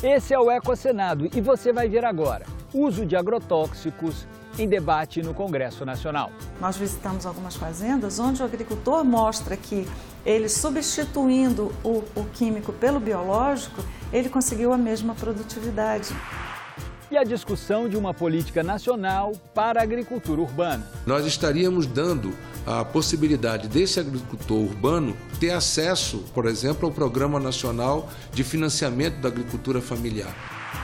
Esse é o Ecosenado e você vai ver agora uso de agrotóxicos em debate no Congresso Nacional. Nós visitamos algumas fazendas onde o agricultor mostra que ele, substituindo o químico pelo biológico, ele conseguiu a mesma produtividade. E a discussão de uma política nacional para a agricultura urbana. Nós estaríamos dando a possibilidade desse agricultor urbano ter acesso, por exemplo, ao Programa Nacional de Financiamento da Agricultura Familiar.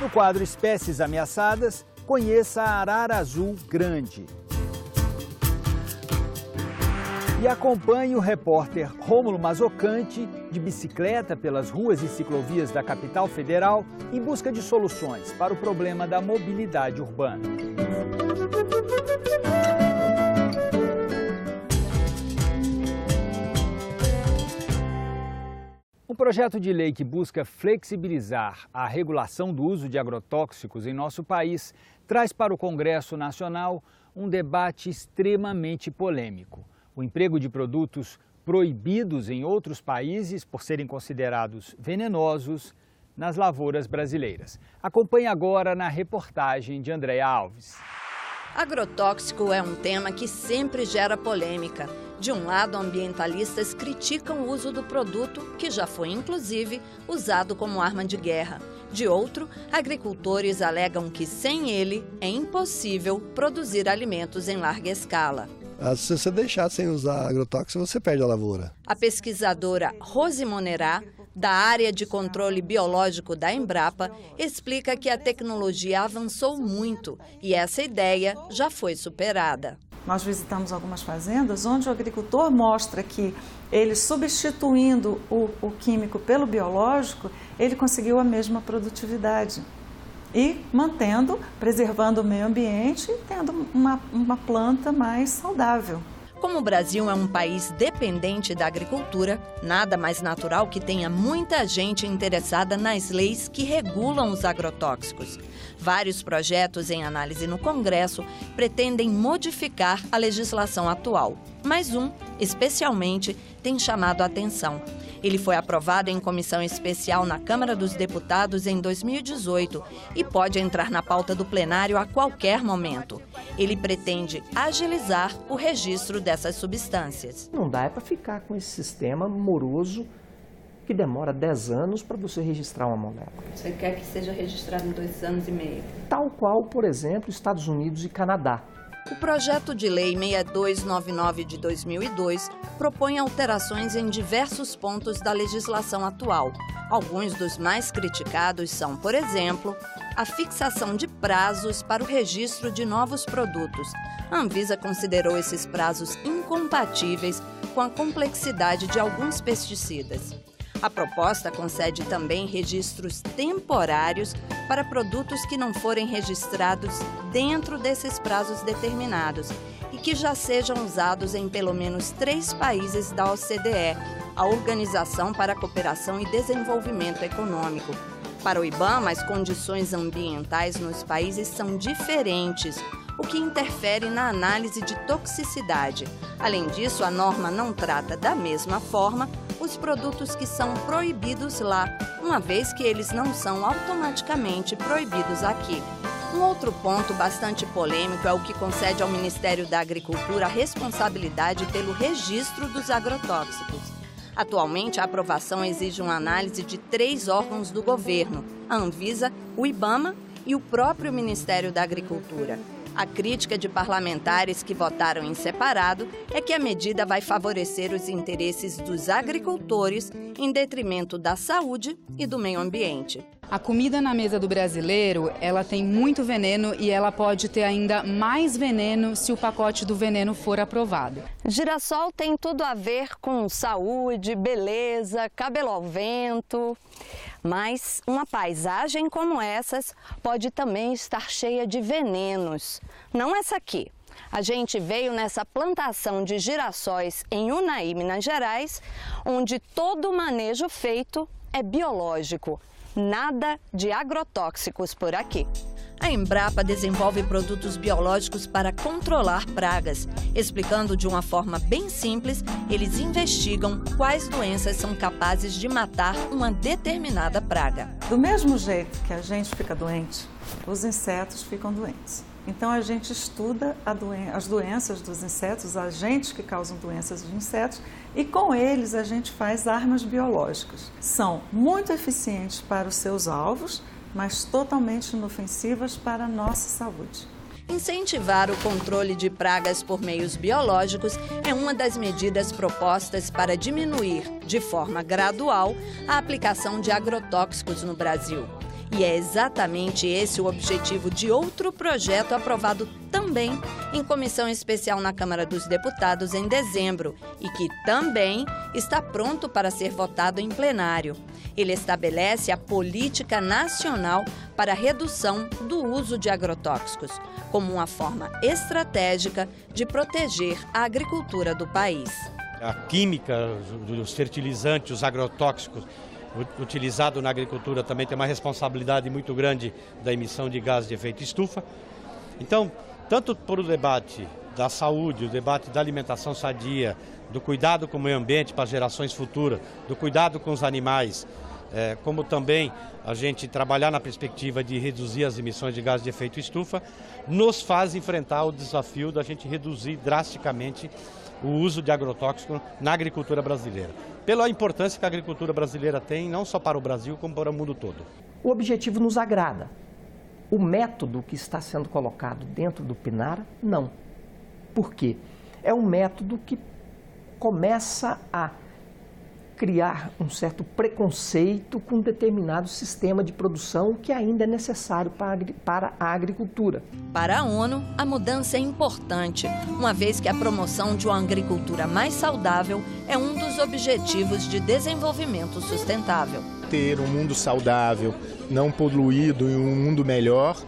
No quadro Espécies Ameaçadas, conheça a arara azul grande. E acompanhe o repórter Rômulo Mazzoccanti de bicicleta pelas ruas e ciclovias da capital federal em busca de soluções para o problema da mobilidade urbana. Um projeto de lei que busca flexibilizar a regulação do uso de agrotóxicos em nosso país traz para o Congresso Nacional um debate extremamente polêmico. O emprego de produtos proibidos em outros países por serem considerados venenosos nas lavouras brasileiras. Acompanhe agora na reportagem de Andréa Alves. Agrotóxico é um tema que sempre gera polêmica. De um lado, ambientalistas criticam o uso do produto, que já foi, inclusive, usado como arma de guerra. De outro, agricultores alegam que sem ele é impossível produzir alimentos em larga escala. Se você deixar sem usar agrotóxico, você perde a lavoura. A pesquisadora Rose Monerá, da área de controle biológico da Embrapa, explica que a tecnologia avançou muito e essa ideia já foi superada. Nós visitamos algumas fazendas onde o agricultor mostra que ele, substituindo o químico pelo biológico, ele conseguiu a mesma produtividade. E preservando o meio ambiente e tendo uma planta mais saudável. Como o Brasil é um país dependente da agricultura, nada mais natural que tenha muita gente interessada nas leis que regulam os agrotóxicos. Vários projetos em análise no Congresso pretendem modificar a legislação atual. Mas um, especialmente, tem chamado a atenção. Ele foi aprovado em comissão especial na Câmara dos Deputados em 2018 e pode entrar na pauta do plenário a qualquer momento. Ele pretende agilizar o registro dessas substâncias. Não dá para ficar com esse sistema moroso que demora 10 anos para você registrar uma molécula. Você quer que seja registrado em 2 anos e meio? Tal qual, por exemplo, Estados Unidos e Canadá. O projeto de lei 6299 de 2002 propõe alterações em diversos pontos da legislação atual. Alguns dos mais criticados são, por exemplo, a fixação de prazos para o registro de novos produtos. A Anvisa considerou esses prazos incompatíveis com a complexidade de alguns pesticidas. A proposta concede também registros temporários para produtos que não forem registrados dentro desses prazos determinados e que já sejam usados em pelo menos 3 países da OCDE, a Organização para a Cooperação e Desenvolvimento Econômico. Para o IBAMA, as condições ambientais nos países são diferentes, o que interfere na análise de toxicidade. Além disso, a norma não trata da mesma forma os produtos que são proibidos lá, uma vez que eles não são automaticamente proibidos aqui. Um outro ponto bastante polêmico é o que concede ao Ministério da Agricultura a responsabilidade pelo registro dos agrotóxicos. Atualmente, a aprovação exige uma análise de 3 órgãos do governo, a Anvisa, o IBAMA e o próprio Ministério da Agricultura. A crítica de parlamentares que votaram em separado é que a medida vai favorecer os interesses dos agricultores em detrimento da saúde e do meio ambiente. A comida na mesa do brasileiro, ela tem muito veneno e ela pode ter ainda mais veneno se o pacote do veneno for aprovado. Girassol tem tudo a ver com saúde, beleza, cabelo ao vento. Mas uma paisagem como essas pode também estar cheia de venenos. Não essa aqui. A gente veio nessa plantação de girassóis em Unai, Minas Gerais, onde todo o manejo feito é biológico. Nada de agrotóxicos por aqui. A Embrapa desenvolve produtos biológicos para controlar pragas. Explicando de uma forma bem simples, eles investigam quais doenças são capazes de matar uma determinada praga. Do mesmo jeito que a gente fica doente, os insetos ficam doentes. Então a gente estuda as doenças dos insetos, os agentes que causam doenças dos insetos, e com eles a gente faz armas biológicas. São muito eficientes para os seus alvos, mas totalmente inofensivas para a nossa saúde. Incentivar o controle de pragas por meios biológicos é uma das medidas propostas para diminuir, de forma gradual, a aplicação de agrotóxicos no Brasil. E é exatamente esse o objetivo de outro projeto aprovado também em comissão especial na Câmara dos Deputados em dezembro e que também está pronto para ser votado em plenário. Ele estabelece a Política Nacional para a Redução do Uso de Agrotóxicos, como uma forma estratégica de proteger a agricultura do país. A química, os fertilizantes, os agrotóxicos utilizado na agricultura também tem uma responsabilidade muito grande da emissão de gases de efeito estufa. Então, tanto por o debate da saúde, o debate da alimentação sadia, do cuidado com o meio ambiente para as gerações futuras, do cuidado com os animais, como também a gente trabalhar na perspectiva de reduzir as emissões de gases de efeito estufa, nos faz enfrentar o desafio da gente reduzir drasticamente o uso de agrotóxicos na agricultura brasileira, pela importância que a agricultura brasileira tem, não só para o Brasil, como para o mundo todo. O objetivo nos agrada. O método que está sendo colocado dentro do Pinara, não. Por quê? É um método que começa a criar um certo preconceito com um determinado sistema de produção que ainda é necessário para a agricultura. Para a ONU, a mudança é importante, uma vez que a promoção de uma agricultura mais saudável é um dos objetivos de desenvolvimento sustentável. Ter um mundo saudável, não poluído e um mundo melhor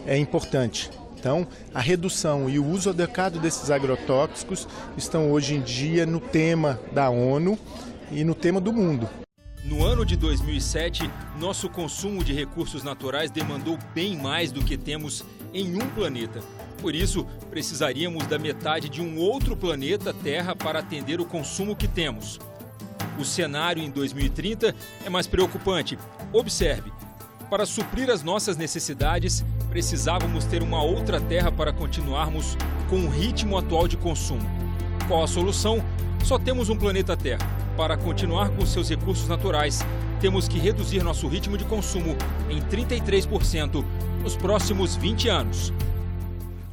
é importante. Então, a redução e o uso adequado desses agrotóxicos estão hoje em dia no tema da ONU e no tema do mundo. No ano de 2007, nosso consumo de recursos naturais demandou bem mais do que temos em um planeta. Por isso, precisaríamos da metade de um outro planeta Terra para atender o consumo que temos. O cenário em 2030 é mais preocupante. Observe, para suprir as nossas necessidades, precisávamos ter uma outra Terra para continuarmos com o ritmo atual de consumo. Qual a solução? Só temos um planeta Terra. Para continuar com seus recursos naturais, temos que reduzir nosso ritmo de consumo em 33% nos próximos 20 anos.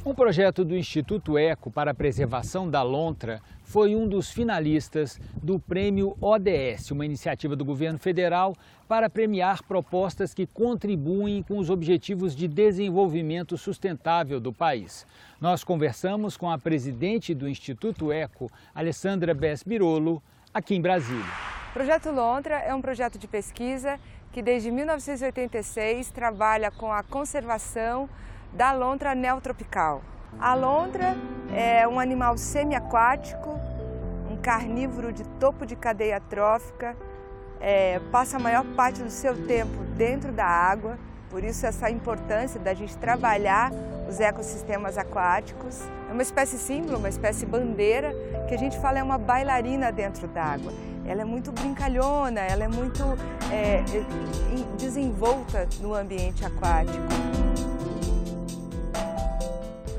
Um projeto do Instituto Eco para a Preservação da Lontra foi um dos finalistas do Prêmio ODS, uma iniciativa do governo federal para premiar propostas que contribuem com os objetivos de desenvolvimento sustentável do país. Nós conversamos com a presidente do Instituto Eco, Alessandra Bess-Birolo, aqui em Brasília. O Projeto Lontra é um projeto de pesquisa que desde 1986 trabalha com a conservação da lontra neotropical. A lontra é um animal semiaquático, um carnívoro de topo de cadeia trófica, passa a maior parte do seu tempo dentro da água, por isso essa importância da gente trabalhar os ecossistemas aquáticos. É uma espécie símbolo, uma espécie bandeira, que a gente fala é uma bailarina dentro d'água. Ela é muito brincalhona, ela é muito desenvolta no ambiente aquático.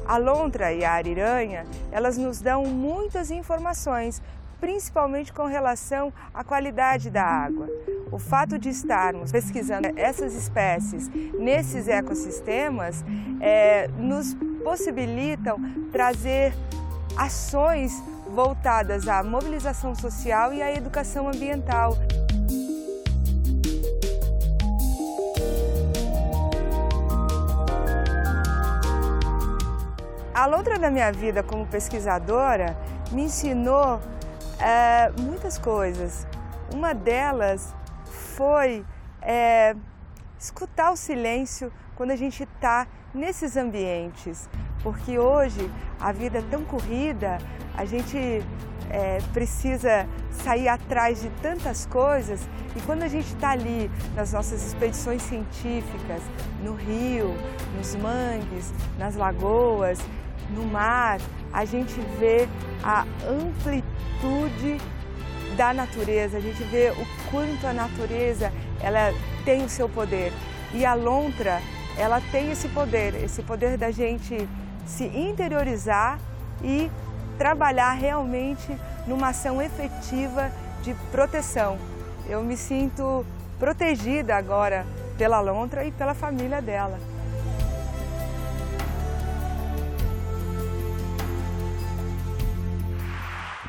A lontra e a ariranha, elas nos dão muitas informações, principalmente com relação à qualidade da água. O fato de estarmos pesquisando essas espécies nesses ecossistemas nos possibilitam trazer ações voltadas à mobilização social e à educação ambiental. A lontra da minha vida como pesquisadora me ensinou muitas coisas. Uma delas foi escutar o silêncio quando a gente está nesses ambientes. porque hoje a vida é tão corrida, a gente precisa sair atrás de tantas coisas, e quando a gente está ali nas nossas expedições científicas, no rio, nos mangues, nas lagoas, no mar, a gente vê a amplitude da natureza, a gente vê o quanto a natureza ela tem o seu poder. E a lontra, ela tem esse poder da gente se interiorizar e trabalhar realmente numa ação efetiva de proteção. Eu me sinto protegida agora pela lontra e pela família dela.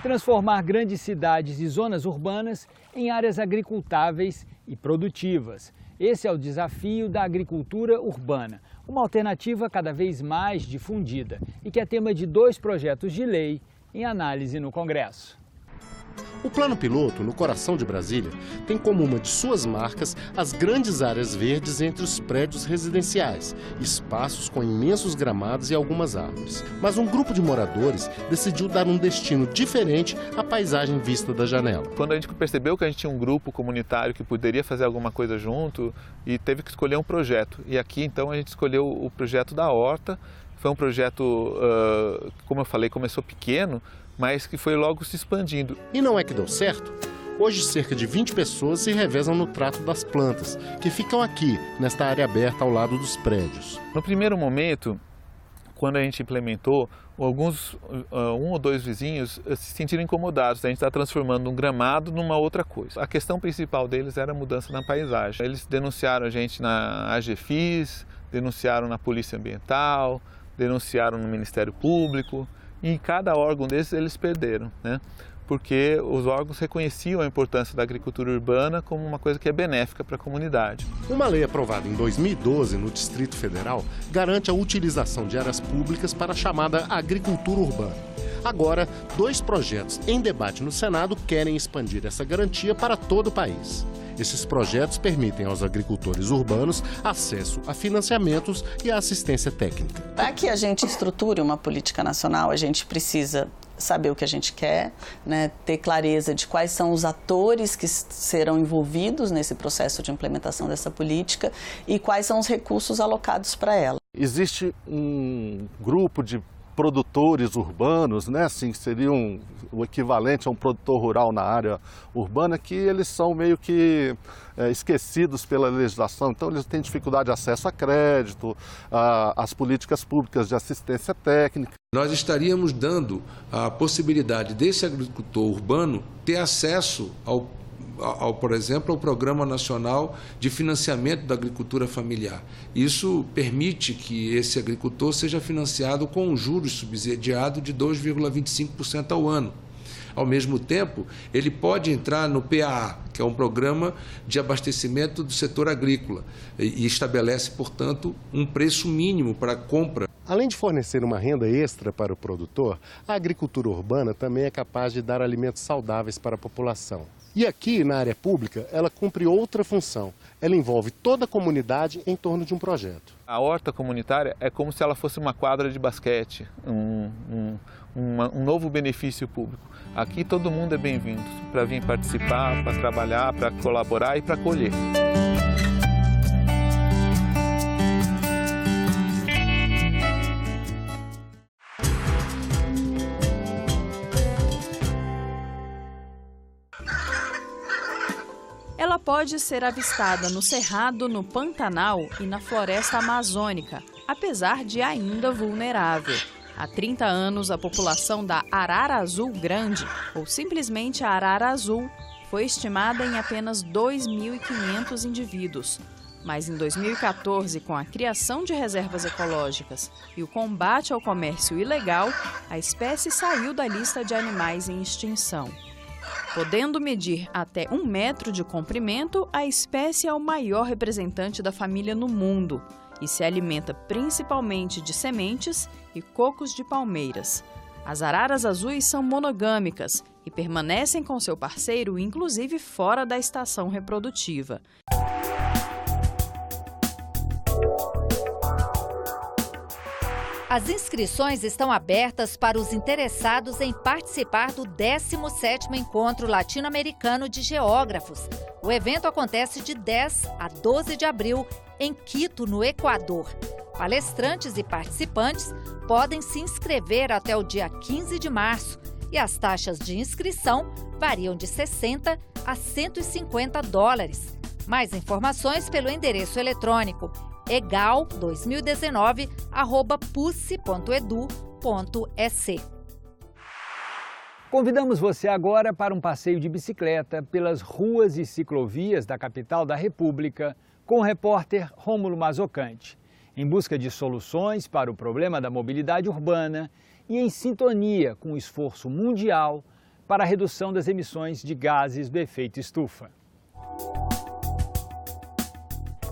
Transformar grandes cidades e zonas urbanas em áreas agricultáveis e produtivas. Esse é o desafio da agricultura urbana, uma alternativa cada vez mais difundida e que é tema de 2 projetos de lei em análise no Congresso. O Plano Piloto, no coração de Brasília, tem como uma de suas marcas as grandes áreas verdes entre os prédios residenciais, espaços com imensos gramados e algumas árvores. Mas um grupo de moradores decidiu dar um destino diferente à paisagem vista da janela. Quando a gente percebeu que a gente tinha um grupo comunitário que poderia fazer alguma coisa junto e teve que escolher um projeto. E aqui, então, a gente escolheu o projeto da horta. Foi um projeto, como eu falei, começou pequeno, mas que foi logo se expandindo. E não é que deu certo? Hoje, cerca de 20 pessoas se revezam no trato das plantas, que ficam aqui, nesta área aberta ao lado dos prédios. No primeiro momento, quando a gente implementou, um ou dois vizinhos se sentiram incomodados. A gente está transformando um gramado numa outra coisa. A questão principal deles era a mudança na paisagem. Eles denunciaram a gente na AGFIS, denunciaram na Polícia Ambiental, denunciaram no Ministério Público. E em cada órgão desses eles perderam, né? Porque os órgãos reconheciam a importância da agricultura urbana como uma coisa que é benéfica para a comunidade. Uma lei aprovada em 2012 no Distrito Federal garante a utilização de áreas públicas para a chamada agricultura urbana. Agora, 2 projetos em debate no Senado querem expandir essa garantia para todo o país. Esses projetos permitem aos agricultores urbanos acesso a financiamentos e a assistência técnica. Para que a gente estruture uma política nacional, a gente precisa saber o que a gente quer, né, ter clareza de quais são os atores que serão envolvidos nesse processo de implementação dessa política e quais são os recursos alocados para ela. Existe um grupo de produtores urbanos, né, assim, que seriam o equivalente a um produtor rural na área urbana, que eles são meio que esquecidos pela legislação, então eles têm dificuldade de acesso a crédito, às políticas públicas de assistência técnica. Nós estaríamos dando a possibilidade desse agricultor urbano ter acesso por exemplo, ao Programa Nacional de Financiamento da Agricultura Familiar. Isso permite que esse agricultor seja financiado com um juros subsidiado de 2,25% ao ano. Ao mesmo tempo, ele pode entrar no PAA, que é um programa de abastecimento do setor agrícola, e estabelece, portanto, um preço mínimo para a compra. Além de fornecer uma renda extra para o produtor, a agricultura urbana também é capaz de dar alimentos saudáveis para a população. E aqui, na área pública, ela cumpre outra função. Ela envolve toda a comunidade em torno de um projeto. A horta comunitária é como se ela fosse uma quadra de basquete, um novo benefício público. Aqui todo mundo é bem-vindo para vir participar, para trabalhar, para colaborar e para colher. Ela pode ser avistada no Cerrado, no Pantanal e na floresta amazônica, apesar de ainda vulnerável. Há 30 anos, a população da arara azul grande, ou simplesmente a arara azul, foi estimada em apenas 2.500 indivíduos. Mas em 2014, com a criação de reservas ecológicas e o combate ao comércio ilegal, a espécie saiu da lista de animais em extinção. Podendo medir até 1 metro de comprimento, a espécie é o maior representante da família no mundo e se alimenta principalmente de sementes e cocos de palmeiras. As araras azuis são monogâmicas e permanecem com seu parceiro, inclusive fora da estação reprodutiva. As inscrições estão abertas para os interessados em participar do 17º Encontro Latino-Americano de Geógrafos. O evento acontece de 10 a 12 de abril em Quito, no Equador. Palestrantes e participantes podem se inscrever até o dia 15 de março e as taxas de inscrição variam de 60 a 150 dólares. Mais informações pelo endereço eletrônico egal2019@puc.edu.sc. Convidamos você agora para um passeio de bicicleta pelas ruas e ciclovias da capital da República com o repórter Rômulo Mazzoccanti, em busca de soluções para o problema da mobilidade urbana e em sintonia com o esforço mundial para a redução das emissões de gases do efeito estufa.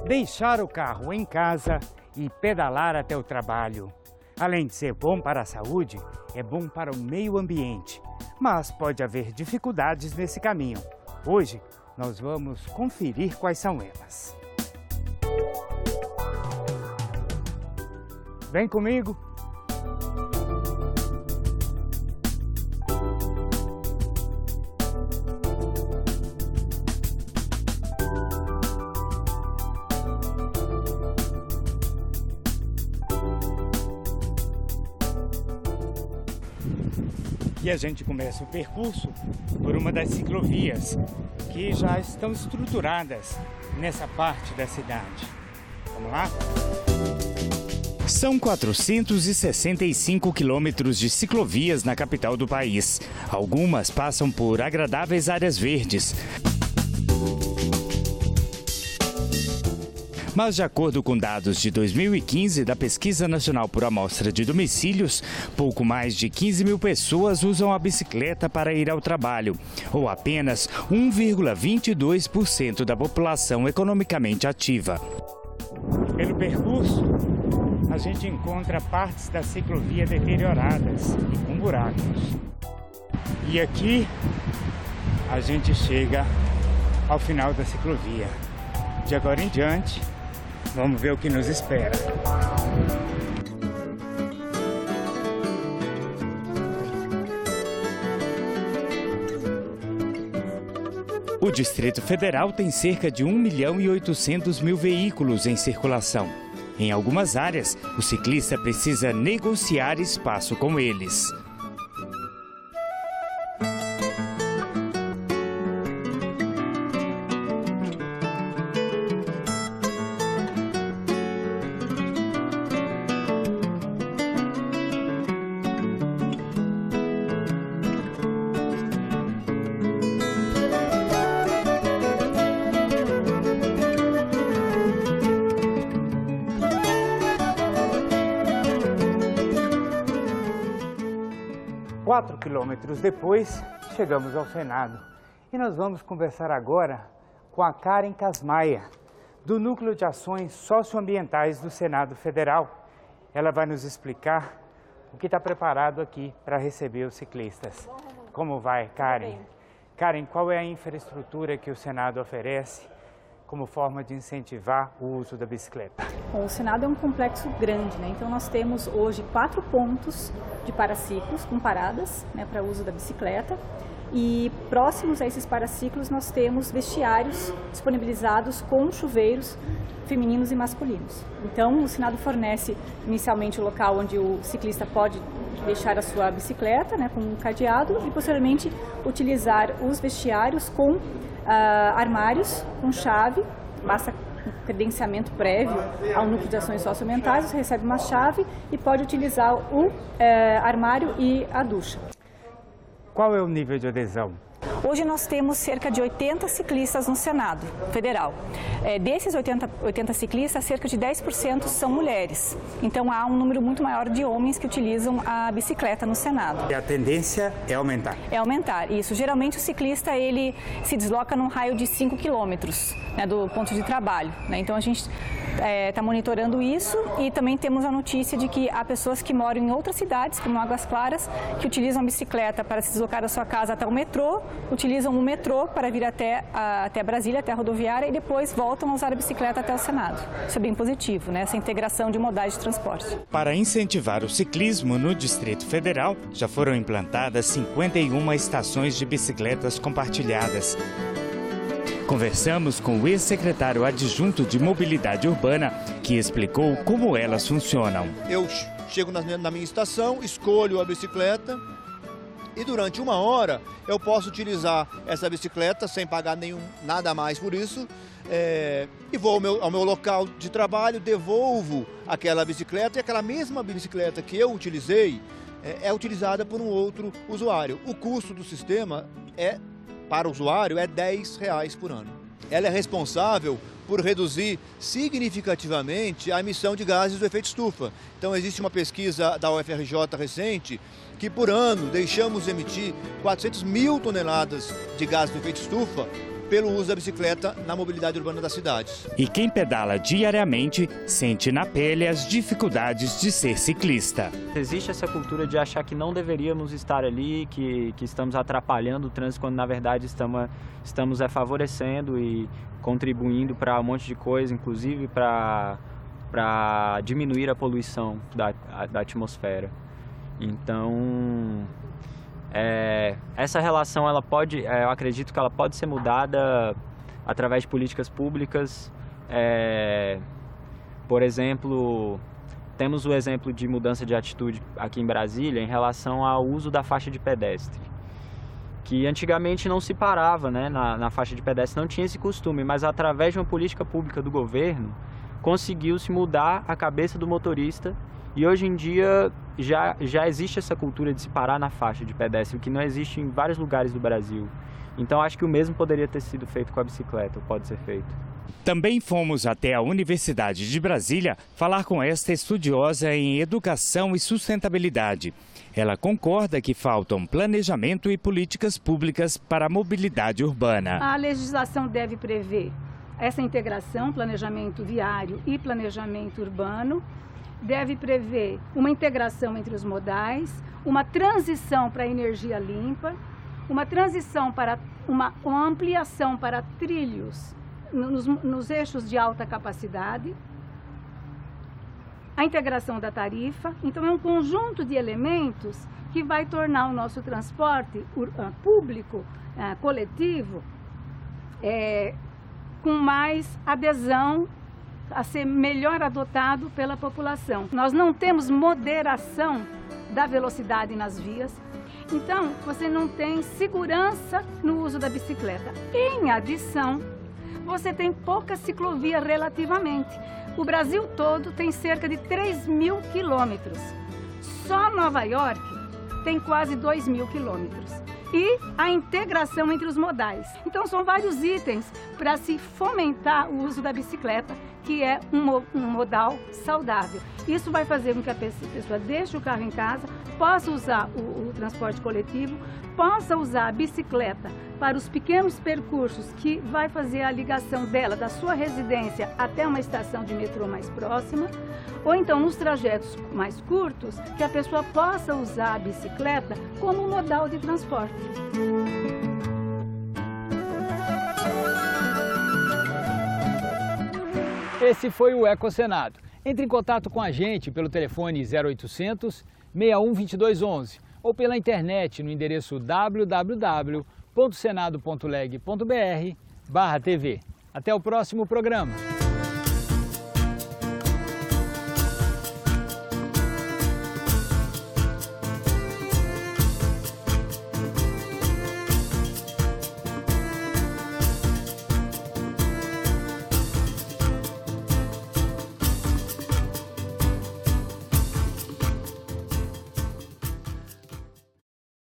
Deixar o carro em casa e pedalar até o trabalho. Além de ser bom para a saúde, é bom para o meio ambiente. Mas pode haver dificuldades nesse caminho. Hoje, nós vamos conferir quais são elas. Vem comigo! E a gente começa o percurso por uma das ciclovias que já estão estruturadas nessa parte da cidade. Vamos lá? São 465 quilômetros de ciclovias na capital do país. Algumas passam por agradáveis áreas verdes. Mas, de acordo com dados de 2015 da Pesquisa Nacional por Amostra de Domicílios, pouco mais de 15 mil pessoas usam a bicicleta para ir ao trabalho, ou apenas 1,22% da população economicamente ativa. Pelo percurso, a gente encontra partes da ciclovia deterioradas e com buracos. E aqui, a gente chega ao final da ciclovia. De agora em diante, vamos ver o que nos espera. O Distrito Federal tem cerca de 1.800.000 veículos em circulação. Em algumas áreas, o ciclista precisa negociar espaço com eles. Quatro quilômetros depois, chegamos ao Senado. E nós vamos conversar agora com a Karen Casmaia, do Núcleo de Ações Socioambientais do Senado Federal. Ela vai nos explicar o que está preparado aqui para receber os ciclistas. Como vai, Karen? Karen, qual é a infraestrutura que o Senado oferece como forma de incentivar o uso da bicicleta? Bom, o Senado é um complexo grande, né? Então nós temos hoje 4 pontos de paraciclos com paradas, né, para uso da bicicleta. E próximos a esses paraciclos nós temos vestiários disponibilizados com chuveiros femininos e masculinos. Então o Senado fornece inicialmente o local onde o ciclista pode deixar a sua bicicleta, né, com um cadeado, e posteriormente utilizar os vestiários com armários com chave. Basta um credenciamento prévio ao Núcleo de Ações Socioambientais, você recebe uma chave e pode utilizar o armário e a ducha. Qual é o nível de adesão? Hoje nós temos cerca de 80 ciclistas no Senado Federal. Desses 80 ciclistas, cerca de 10% são mulheres. Então há um número muito maior de homens que utilizam a bicicleta no Senado. E a tendência é aumentar? É aumentar, isso. Geralmente o ciclista ele se desloca num raio de 5 quilômetros, né, do ponto de trabalho, né? Então a gente está monitorando isso, e também temos a notícia de que há pessoas que moram em outras cidades, como Águas Claras, que utilizam a bicicleta para se deslocar da sua casa até o metrô, utilizam o metrô para vir até Brasília, até a rodoviária, e depois voltam a usar a bicicleta até o Senado. Isso é bem positivo, né? Essa integração de modais de transporte. Para incentivar o ciclismo no Distrito Federal, já foram implantadas 51 estações de bicicletas compartilhadas. Conversamos com o ex-secretário adjunto de Mobilidade Urbana, que explicou como elas funcionam. Eu chego na minha estação, escolho a bicicleta e durante 1 hora eu posso utilizar essa bicicleta sem pagar nada a mais por isso. E vou ao meu local de trabalho, devolvo aquela bicicleta e aquela mesma bicicleta que eu utilizei é utilizada por um outro usuário. O custo do sistema para o usuário é R$10 por ano. Ela é responsável por reduzir significativamente a emissão de gases do efeito estufa. Então existe uma pesquisa da UFRJ recente que por ano deixamos de emitir 400 mil toneladas de gases do efeito estufa pelo uso da bicicleta na mobilidade urbana das cidades. E quem pedala diariamente sente na pele as dificuldades de ser ciclista. Existe essa cultura de achar que não deveríamos estar ali, que estamos atrapalhando o trânsito, quando na verdade estamos favorecendo e contribuindo para um monte de coisa, inclusive para diminuir a poluição da atmosfera. Então, essa relação, eu acredito que ela pode ser mudada através de políticas públicas. Por exemplo, temos o exemplo de mudança de atitude aqui em Brasília em relação ao uso da faixa de pedestre, que antigamente não se parava, né, na faixa de pedestre, não tinha esse costume, mas através de uma política pública do governo, conseguiu-se mudar a cabeça do motorista. E hoje em dia já existe essa cultura de se parar na faixa de pedestre, o que não existe em vários lugares do Brasil. Então acho que o mesmo poderia ter sido feito com a bicicleta, ou pode ser feito. Também fomos até a Universidade de Brasília falar com esta estudiosa em educação e sustentabilidade. Ela concorda que faltam planejamento e políticas públicas para a mobilidade urbana. A legislação deve prever essa integração, planejamento viário e planejamento urbano. Deve prever uma integração entre os modais, uma transição para a energia limpa, uma transição para uma ampliação para trilhos nos eixos de alta capacidade, a integração da tarifa. Então é um conjunto de elementos que vai tornar o nosso transporte público, coletivo, com mais adesão, a ser melhor adotado pela população. Nós não temos moderação da velocidade nas vias, então você não tem segurança no uso da bicicleta. Em adição, você tem pouca ciclovia relativamente. O Brasil todo tem cerca de 3.000 quilômetros. Só Nova York tem quase 2.000 quilômetros. E a integração entre os modais. Então são vários itens para se fomentar o uso da bicicleta, que é um modal saudável. Isso vai fazer com que a pessoa deixe o carro em casa, possa usar o transporte coletivo, possa usar a bicicleta para os pequenos percursos que vai fazer a ligação dela, da sua residência até uma estação de metrô mais próxima, ou então nos trajetos mais curtos, que a pessoa possa usar a bicicleta como modal de transporte. Esse foi o Ecosenado. Entre em contato com a gente pelo telefone 0800 61 2211 ou pela internet no endereço www.senado.leg.br/TV. Até o próximo programa.